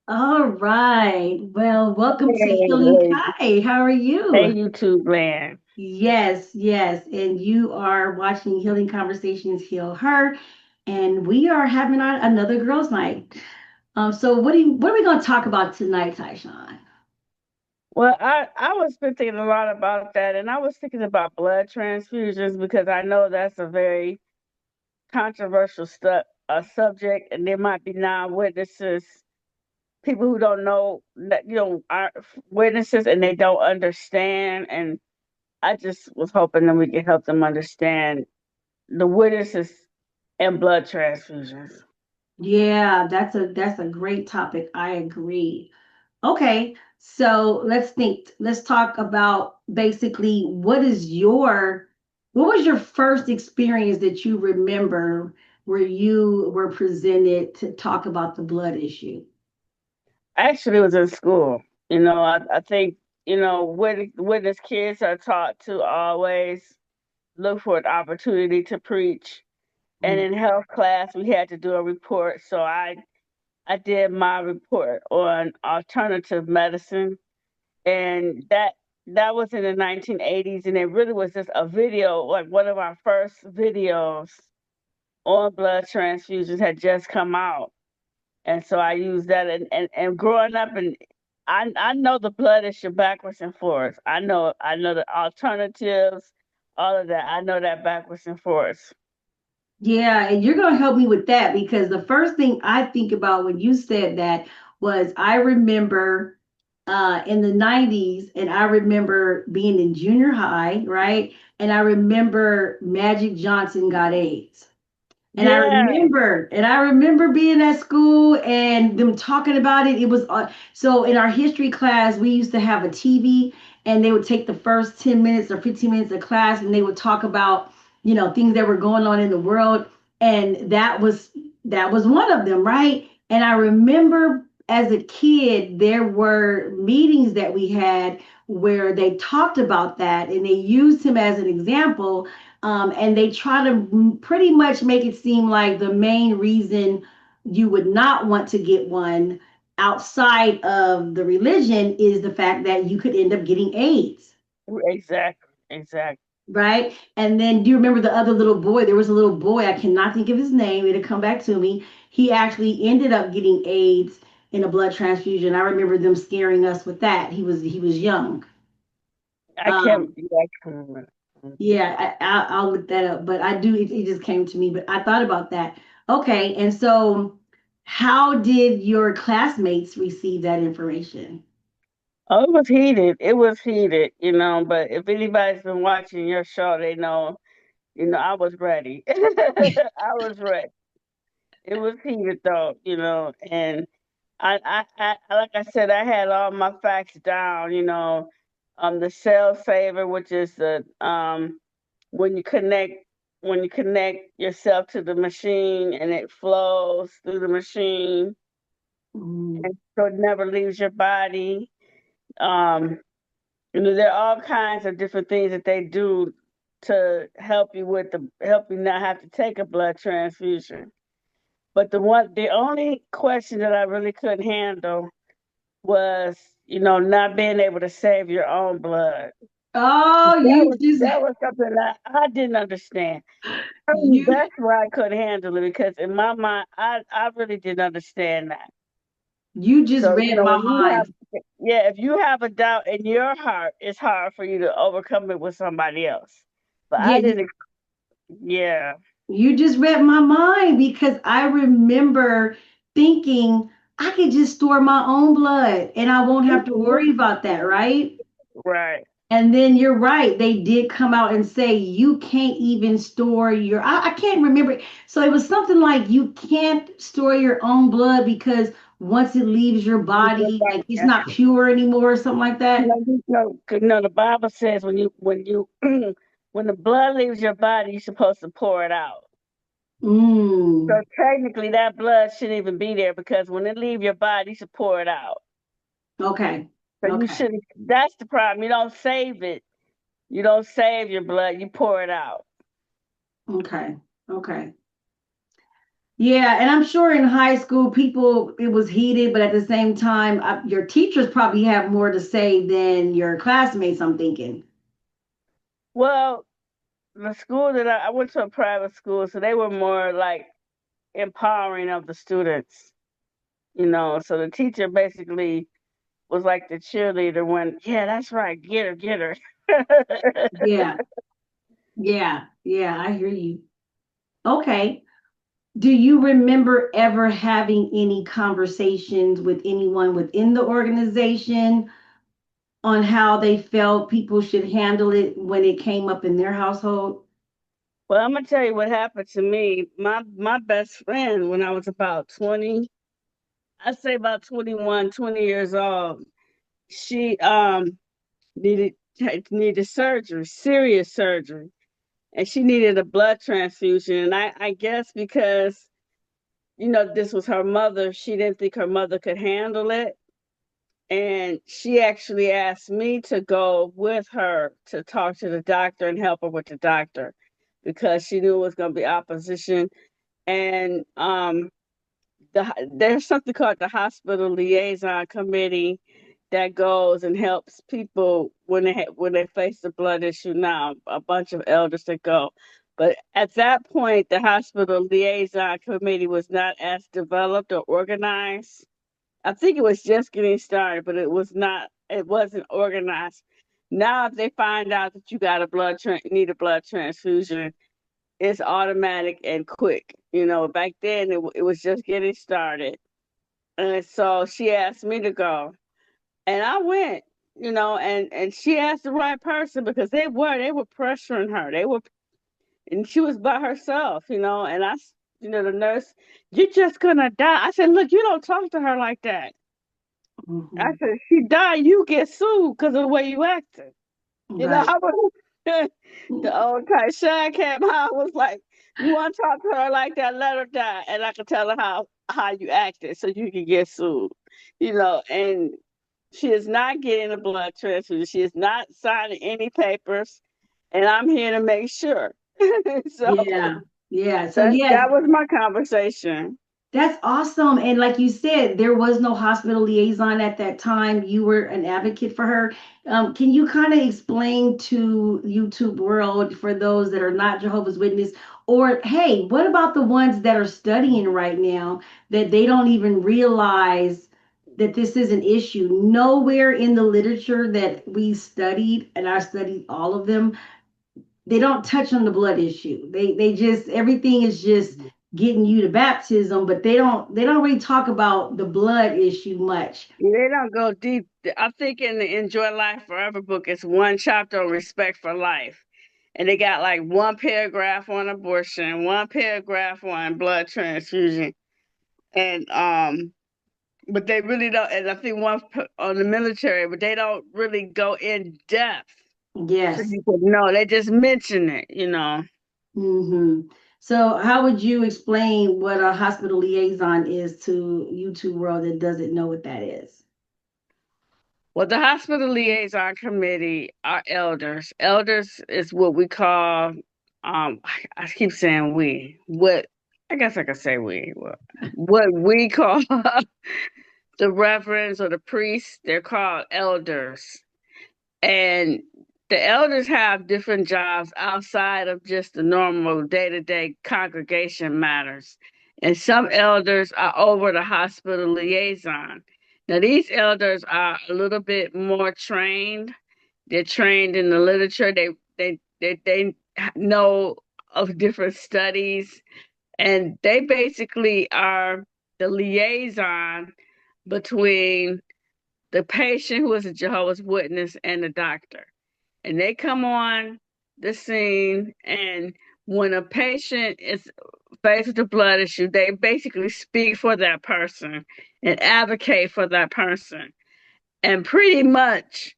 All right. Well, welcome to Hey, Healing lady. Kai. How are Hey, you? YouTube land. Yes, yes. And you are watching Healing Conversations Heal Her. And we are having another girls' night. So what are we going to talk about tonight, Tyshawn? Well, I was been thinking a lot about that, and I was thinking about blood transfusions because I know that's a very controversial subject, and there might be non-witnesses, people who don't know that are witnesses and they don't understand. And I just was hoping that we could help them understand the witnesses and blood transfusions. Yeah, that's a great topic. I agree. Okay, so let's think. Let's talk about basically what was your first experience that you remember where you were presented to talk about the blood issue? Actually, it was in school. I think, witness kids are taught to always look for an opportunity to preach. And in health class, we had to do a report. So I did my report on alternative medicine. And that was in the 1980s. And it really was just a video, like one of our first videos on blood transfusions had just come out. And so I use that, and growing up, and I know the blood issue backwards and forwards. I know the alternatives, all of that. I know that backwards and forwards. Yeah, and you're going to help me with that because the first thing I think about when you said that was I remember in the 90s, and I remember being in junior high, right? And I remember Magic Johnson got AIDS. Yeah, And I remember being at school and them talking about it. It was so in our history class, we used to have a TV, and they would take the first 10 minutes or 15 minutes of class, and they would talk about, things that were going on in the world. And that was one of them, right? And I remember as a kid, there were meetings that we had where they talked about that and they used him as an example, and they try to pretty much make it seem like the main reason you would not want to get one outside of the religion is the fact that you could end up getting AIDS, exactly, exactly. right? And then do you remember the other little boy? There was a little boy, I cannot think of his name, it'll come back to me. He actually ended up getting AIDS in a blood transfusion. I remember them scaring us with that. He was young. I can't. Um, Yeah, I can't remember. Yeah, I'll look that up. But I do, it just came to me. But I thought about that. Okay, and so how did your classmates receive that information? Oh, it was heated. It was heated, But if anybody's been watching your show, they know. I was ready. I was ready. It was heated though, and like I said, I had all my facts down, the cell saver, which is the when you connect when you connect yourself to the machine and it flows through the machine Mm, and so it never leaves your body. Um, there are all kinds of different things that they do to help you not have to take a blood transfusion. But the only question that I really couldn't handle was, not being able to save your own blood. oh, That was something that I didn't understand. you That's why I couldn't handle it because in my mind, I really didn't understand that. you just So, read my when you have, mind. yeah, if you have a doubt in your heart, it's hard for you to overcome it with somebody else. But Yeah, I didn't, yeah, you just read my mind because I remember thinking I could just store my own blood and I won't have to worry about that, right? right. And then you're right. They did come out and say you can't even store I can't remember. So it was something like you can't store your own blood because once it leaves your body, like it's not pure anymore or something like that. The Bible says when you when the blood leaves your body, you're supposed to pour it out. So Mm, technically, that blood shouldn't even be there because when it leave your body, you should pour it out. okay. So you Okay. shouldn't. That's the problem. You don't save it. You don't save your blood. You pour it out. Okay. Okay. Yeah, and I'm sure in high school people it was heated, but at the same time, your teachers probably have more to say than your classmates, I'm thinking. Well, the school that I went to a private school, so they were more like empowering of the students, So the teacher basically was like the cheerleader when, yeah, that's right, get her. Yeah, yeah, I hear you. Okay. Do you remember ever having any conversations with anyone within the organization on how they felt people should handle it when it came up in their household? Well, I'm gonna tell you what happened to me. My best friend when I was about 20, I'd say about 21, 20 years old, she needed needed surgery, serious surgery, and she needed a blood transfusion. And I guess because this was her mother, she didn't think her mother could handle it. And she actually asked me to go with her to talk to the doctor and help her with the doctor because she knew it was going to be opposition. And there's something called the hospital liaison committee that goes and helps people when they face the blood issue. Now, a bunch of elders that go, but at that point, the hospital liaison committee was not as developed or organized. I think it was just getting started, but it was not. It wasn't organized. Now, if they find out that you got need a blood transfusion, it's automatic and quick. Back then it was just getting started. And so she asked me to go. And I went, and she asked the right person because they were pressuring her. And she was by herself, and the nurse, you're just gonna die. I said, look, you don't talk to her like that. I Mhm. said, she died, you get sued because of the way you acted. Right. I was the old type shine came out was like, you want to talk to her like that, let her die. And I could tell her how you acted so you can get sued. And she is not getting a blood transfusion. She is not signing any papers. And I'm here to make sure. So Yeah. Yeah. So that yeah, was my conversation. that's awesome. And like you said, there was no hospital liaison at that time. You were an advocate for her. Can you kind of explain to YouTube world for those that are not Jehovah's Witness, or hey, what about the ones that are studying right now that they don't even realize that this is an issue? Nowhere in the literature that we studied, and I studied all of them, they don't touch on the blood issue. They just everything is just getting you to baptism, but they don't really talk about the blood issue much. They don't go deep. I think in the Enjoy Life Forever book, it's one chapter on respect for life. And they got like one paragraph on abortion, one paragraph on blood transfusion. And but they really don't, and I think one on the military, but they don't really go in depth so Yes. you could know. They just mention it. Hmm. So how would you explain what a hospital liaison is to YouTube world that doesn't know what that is? Well, the hospital liaison committee are elders. Elders is what we call, I keep saying we. What I guess I could say we. What we call the reverends or the priests, they're called elders. And the elders have different jobs outside of just the normal day to day congregation matters. And some elders are over the hospital liaison. Now, these elders are a little bit more trained. They're trained in the literature. They know of different studies, and they basically are the liaison between the patient who is a Jehovah's Witness and the doctor. And they come on the scene, and when a patient is faced with a blood issue, they basically speak for that person and advocate for that person. And pretty much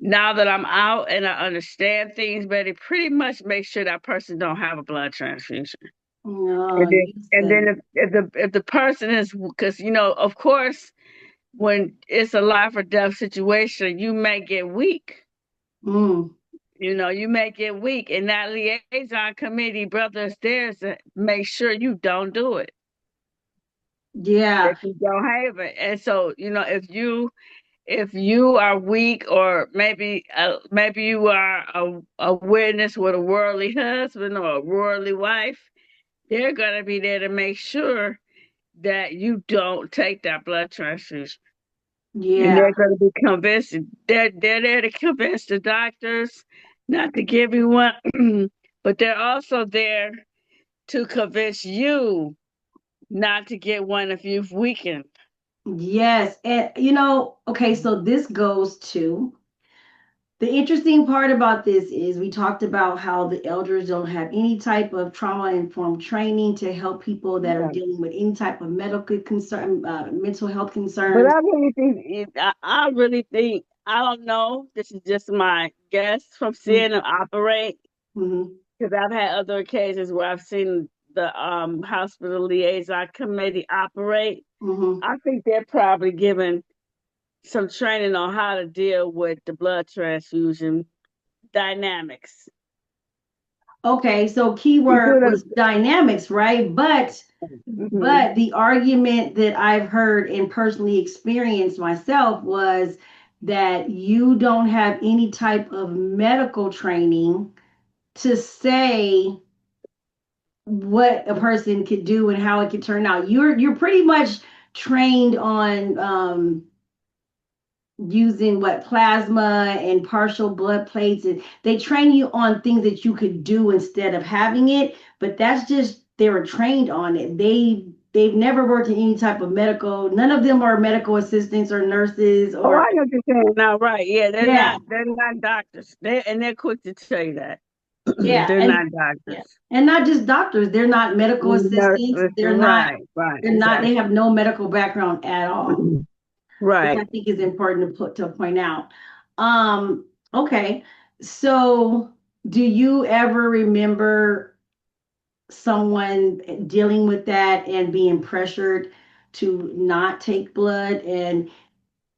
now that I'm out and I understand things better, pretty much make sure that person don't have a blood transfusion. Oh, And then, you and said then it. if the person is, because of course when it's a life or death situation, you may get weak. Mm. You may get weak, and that liaison committee, brother, is there to make sure you don't do it, Yeah. that you don't have it. And so, if you are weak, or maybe you are a witness with a worldly husband or a worldly wife, they're gonna be there to make sure that you don't take that blood transfusion. And Yeah. they're going to be convinced. They're there to convince the doctors not to give you one, but they're also there to convince you not to get one if you've weakened. Yes. And okay, so this goes to the interesting part about this is we talked about how the elders don't have any type of trauma informed training to help people that are Yeah. dealing with any type of medical concern, mental health But concerns. I really think, I really think, I don't know. This is just my guess from seeing them operate, Mm-hmm. because I've had other occasions where I've seen the hospital liaison committee operate. Mm-hmm. I think they're probably given some training on how to deal with the blood transfusion dynamics. Okay, so You see keyword what was dynamics, right? But hmm but the argument that I've heard and personally experienced myself was that you don't have any type of medical training to say what a person could do and how it could turn out. You're pretty much trained on using what plasma and partial blood plates, and they train you on things that you could do instead of having it, but that's just they were trained on it. They've never worked in any type of medical, none of them are medical assistants or nurses Oh, or I know what you're saying now, right? Yeah, they're yeah. not. They're not doctors. They're quick to tell you that. Yeah, They're and not yeah, doctors. and not just doctors. They're not medical assistants. Nurses, They're not. right, right, They're not. They exactly. have no medical background at all, which I Right. think is important to point out. Um, okay, so do you ever remember someone dealing with that and being pressured to not take blood, and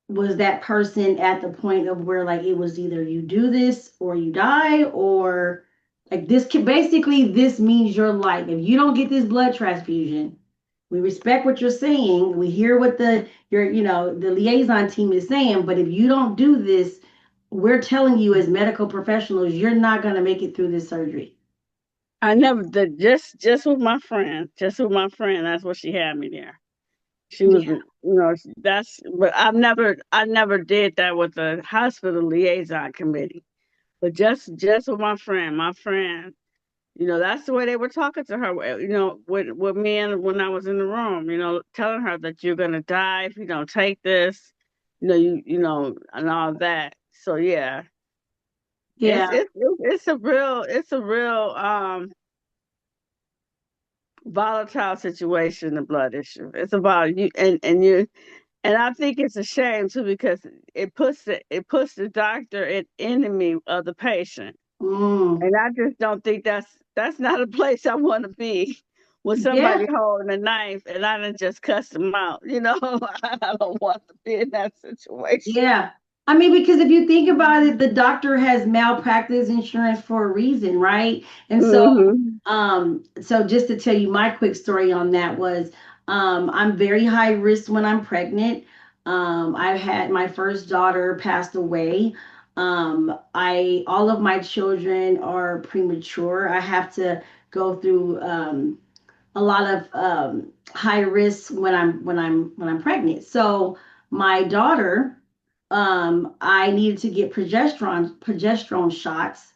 was that person at the point of where like it was either you do this or you die, or like this can basically this means your life if you don't get this blood transfusion? We respect what you're saying, we hear what the liaison team is saying, but if you don't do this, we're telling you as medical professionals you're not going to make it through this surgery. I never did, just with my friend. Just with my friend. That's what she had me there. She was, Yeah. that's. But I never did that with the hospital liaison committee. But just with my friend. My friend. That's the way they were talking to her. With me, and when I was in the room, telling her that you're gonna die if you don't take this. And all that. So yeah, it's Yeah. it's it's a real volatile situation, the blood issue. It's about you, and I think it's a shame too, because it puts the doctor at enemy of the patient. Mm. And I just don't think that's not a place I want to be, with Yeah. somebody holding a knife and I done just cuss them out. I don't want to be in that situation. Yeah. I mean, because if you think about it, the doctor has malpractice insurance for a reason, right? And so, Hmm. so just to tell you my quick story on that was, I'm very high risk when I'm pregnant. I've had my first daughter passed away. All of my children are premature. I have to go through, a lot of high risk when I'm pregnant. So my daughter, I needed to get progesterone shots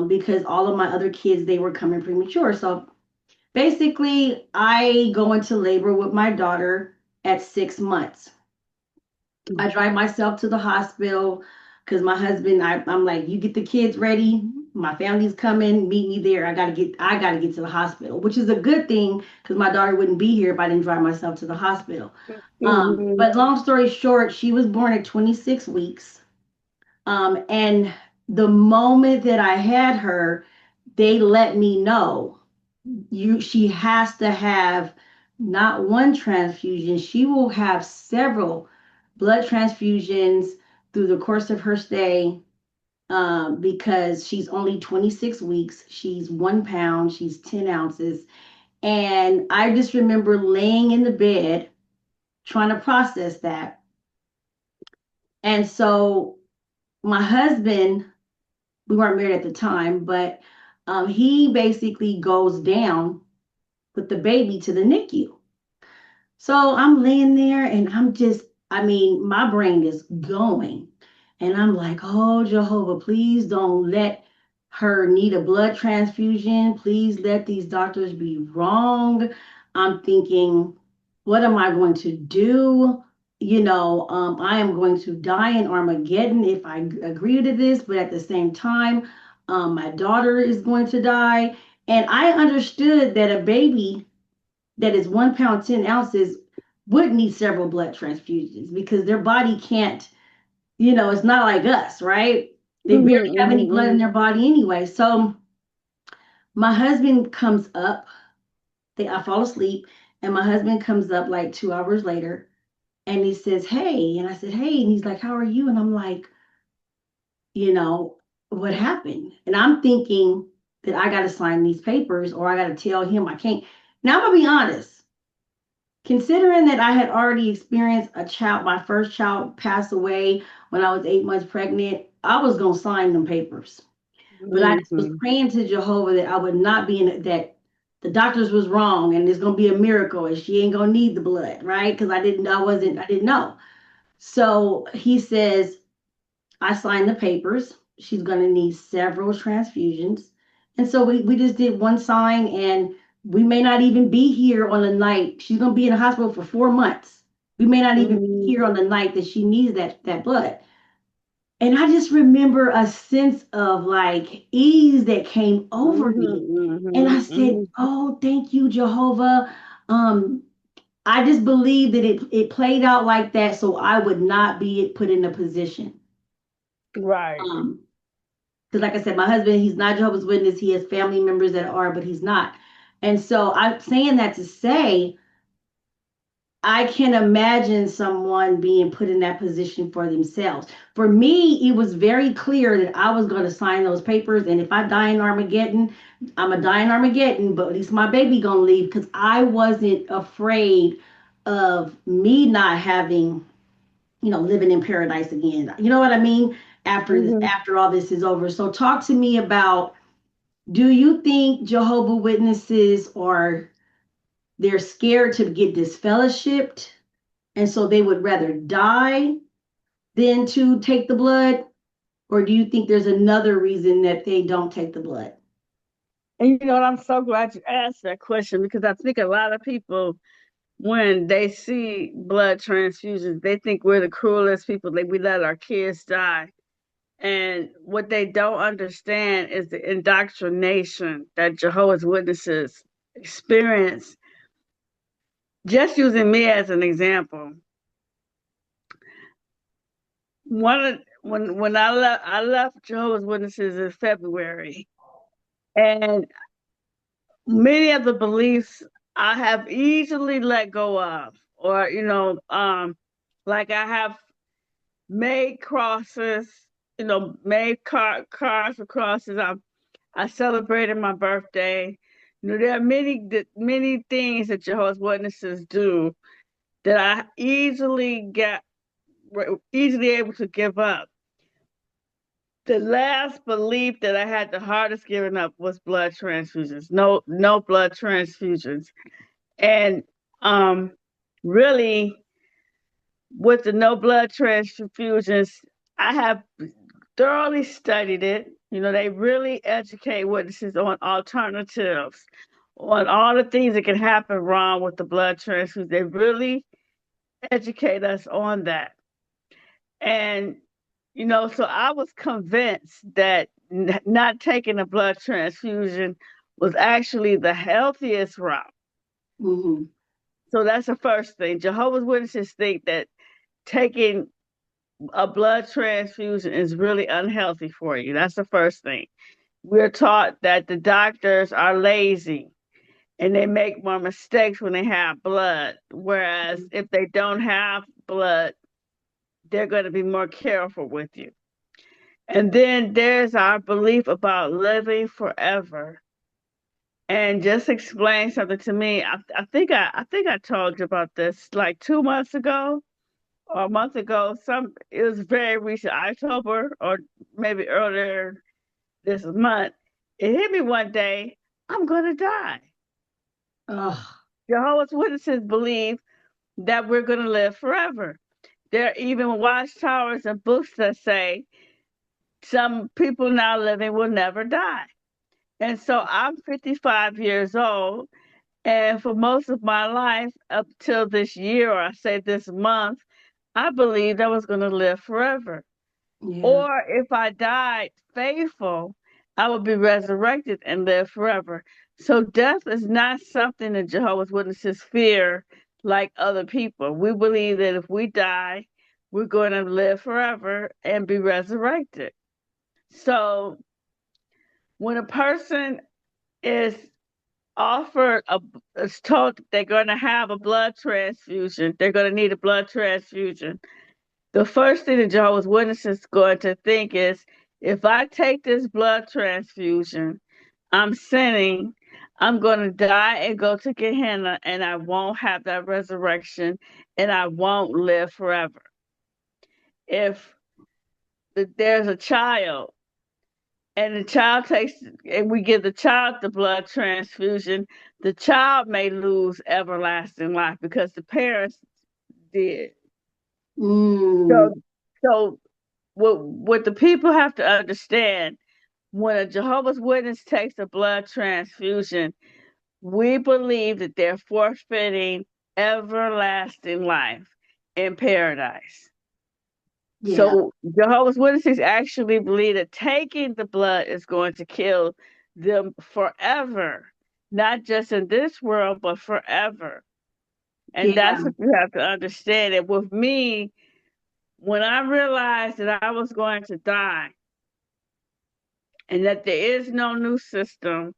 because all of my other kids they were coming premature. So basically, I go into labor with my daughter at 6 months. I drive myself to the hospital because my husband, I'm like, you get the kids ready. My family's coming, meet me there. I gotta get to the hospital, which is a good thing because my daughter wouldn't be here if I didn't drive myself to the hospital. Hmm. But long story short, she was born at 26 weeks. And the moment that I had her, they let me know she has to have not one transfusion, she will have several blood transfusions through the course of her stay. because she's only 26 weeks. She's 1 pound, she's 10 ounces. And I just remember laying in the bed trying to process that. And so my husband, we weren't married at the time, but he basically goes down with the baby to the NICU. So I'm laying there and I'm just, I mean, my brain is going. And I'm like, oh, Jehovah, please don't let her need a blood transfusion. Please let these doctors be wrong. I'm thinking, what am I going to do? I am going to die in Armageddon if I agree to this, but at the same time, my daughter is going to die. And I understood that a baby that is 1 pound, 10 ounces would need several blood transfusions because their body can't, it's not like us, right? They Mhm, barely have any mhm, blood in mhm, their body anyway. So my husband comes up, I fall asleep, and my husband comes up like 2 hours later and he says, hey. And I said, hey. And he's like, how are you? And I'm like, you know, what happened? And I'm thinking that I got to sign these papers or I got to tell him I can't. Now, I'm going to be honest. Considering that I had already experienced my first child passed away when I was 8 months pregnant, I was going to sign them papers. But I just was mhm. praying to Jehovah that I would not be that the doctors was wrong and there's going to be a miracle and she ain't going to need the blood, right? Because I didn't know. So he says, I signed the papers. She's going to need several transfusions. And so we just did one sign, and we may not even be here on the night. She's going to be in the hospital for 4 months. We may not even be Mhm, here on the night that she needs that blood. And I just remember a sense of like ease that came over mhm, me. And I mhm, said, mhm. oh, thank you, Jehovah. Um, I just believe that it played out like that so I would not be put in a position. Right. Um, because like I said, my husband, he's not Jehovah's Witness. He has family members that are, but he's not. And so I'm saying that to say I can imagine someone being put in that position for themselves. For me, it was very clear that I was going to sign those papers, and if I die in Armageddon, I'm a die in Armageddon, but at least my baby gonna leave because I wasn't afraid of me not having, living in paradise again. You know what I mean? Mhm. After all this is over. So talk to me about, do you think Jehovah Witnesses are they're scared to get disfellowshipped and so they would rather die than to take the blood? Or do you think there's another reason that they don't take the blood? And you know what? I'm so glad you asked that question because I think a lot of people, when they see blood transfusions, they think we're the cruelest people. That we let our kids die. And what they don't understand is the indoctrination that Jehovah's Witnesses experience. Just using me as an example, when I left Jehovah's Witnesses in February, and many of the beliefs I have easily let go of, or like I have made crosses, made cars for crosses. I celebrated my birthday. There are many things that Jehovah's Witnesses do that I easily able to give up. The last belief that I had the hardest giving up was blood transfusions. No blood transfusions. And um really with the no blood transfusions, I have thoroughly studied it. They really educate witnesses on alternatives, on all the things that can happen wrong with the blood transfusion. They really educate us on that. And, so I was convinced that not taking a blood transfusion was actually the healthiest route. Mm-hmm. So that's the first thing. Jehovah's Witnesses think that taking a blood transfusion is really unhealthy for you. That's the first thing. We're taught that the doctors are lazy and they make more mistakes when they have blood. Whereas if they don't have blood, they're going to be more careful with you. And then there's our belief about living forever. And just explain something to me. I think I told you about this like 2 months ago or a month ago. It was very recent, October or maybe earlier this month. It hit me one day. I'm gonna die. Oh, Jehovah's Witnesses believe that we're gonna live forever. There are even watchtowers and books that say some people now living will never die. And so I'm 55 years old. And for most of my life, up till this year, or I say this month, I believed I was going to live forever. yeah, Or if I died faithful, I would be resurrected and live forever. So death is not something that Jehovah's Witnesses fear like other people. We believe that if we die, we're going to live forever and be resurrected. So when a person is offered is told that they're going to have a blood transfusion, they're going to need a blood transfusion. The first thing the Jehovah's Witnesses is going to think is, if I take this blood transfusion, I'm sinning. I'm going to die and go to Gehenna, and I won't have that resurrection, and I won't live forever. If there's a child and the child takes and we give the child the blood transfusion, the child may lose everlasting life because the parents did. mm, So so what the people have to understand, when a Jehovah's Witness takes a blood transfusion, we believe that they're forfeiting everlasting life in paradise. yeah, So Jehovah's Witnesses actually believe that taking the blood is going to kill them forever, not just in this world, but forever. And yeah, that's what you have to understand. And with me, when I realized that I was going to die and that there is no new system,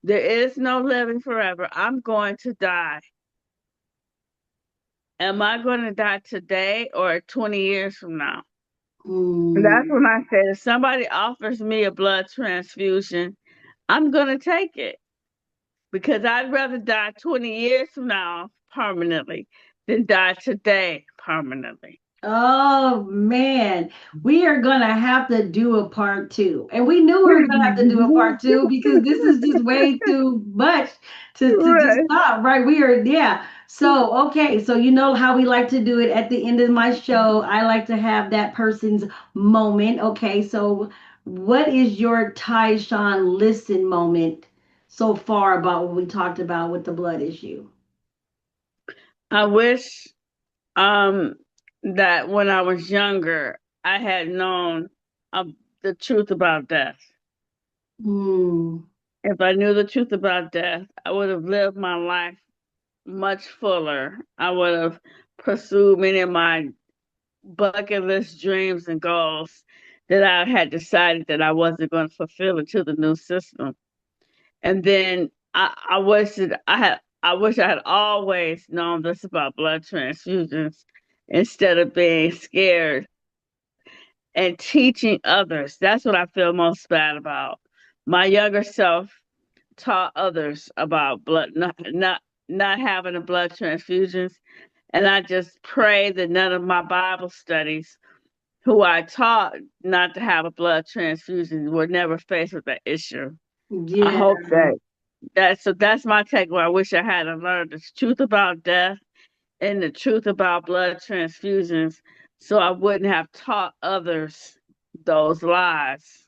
there is no living forever, I'm going to die. Am I going to die today or 20 years from now? That's mm, when I said, if somebody offers me a blood transfusion, I'm going to take it because I'd rather die 20 years from now permanently than die today permanently. oh man, we are gonna have to do a part two. And we knew we were gonna have to do a part two because this is just way too much to just Right. stop, right? We are, yeah. So, okay, so you know how we like to do it at the end of my show. I like to have that person's moment. Okay, so what is your Tyshawn listen moment so far about what we talked about with the blood issue? I wish um, that when I was younger, I had known uh, the truth about death. Hmm. If I knew the truth about death, I would have lived my life much fuller. I would have pursued many of my bucket list dreams and goals that I had decided that I wasn't going to fulfill until the new system. And then I wish that I wish I had always known this about blood transfusions instead of being scared and teaching others. That's what I feel most bad about. My younger self taught others about not having the blood transfusions, and I just pray that none of my Bible studies who I taught not to have a blood transfusion were never faced with that issue. I Yeah. hope that's my takeaway. I wish I had learned the truth about death and the truth about blood transfusions so I wouldn't have taught others those lies.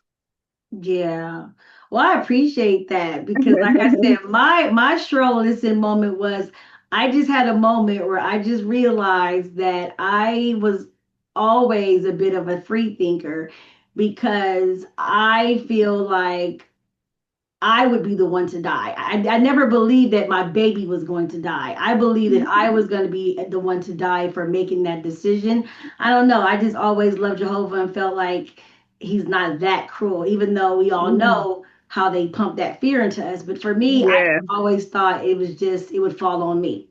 Yeah. Well, I appreciate that because like I said, my stroll listen moment was I just had a moment where I just realized that I was always a bit of a free thinker because I feel like I would be the one to die. I never believed that my baby was going to die. I believed that I was going to be the one to die for making that decision. I don't know. I just always loved Jehovah and felt like he's not that cruel, even though we all know how they pump that fear into us. But for me, I Yeah. always thought it was just, it would fall on me.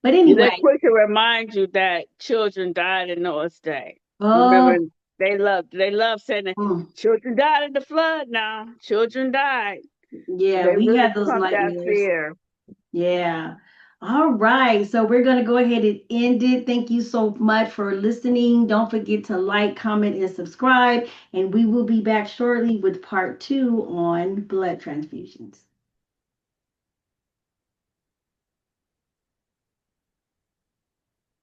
But They're anyway, quick to remind you that children died in Noah's day. oh, Remember? They love saying that Mm. children died in the flood now. Children died. Yeah, They we really had those pump that nightmares. fear. Yeah. All right. So we're going to go ahead and end it. Thank you so much for listening. Don't forget to like, comment, and subscribe. And we will be back shortly with part 2 on blood transfusions.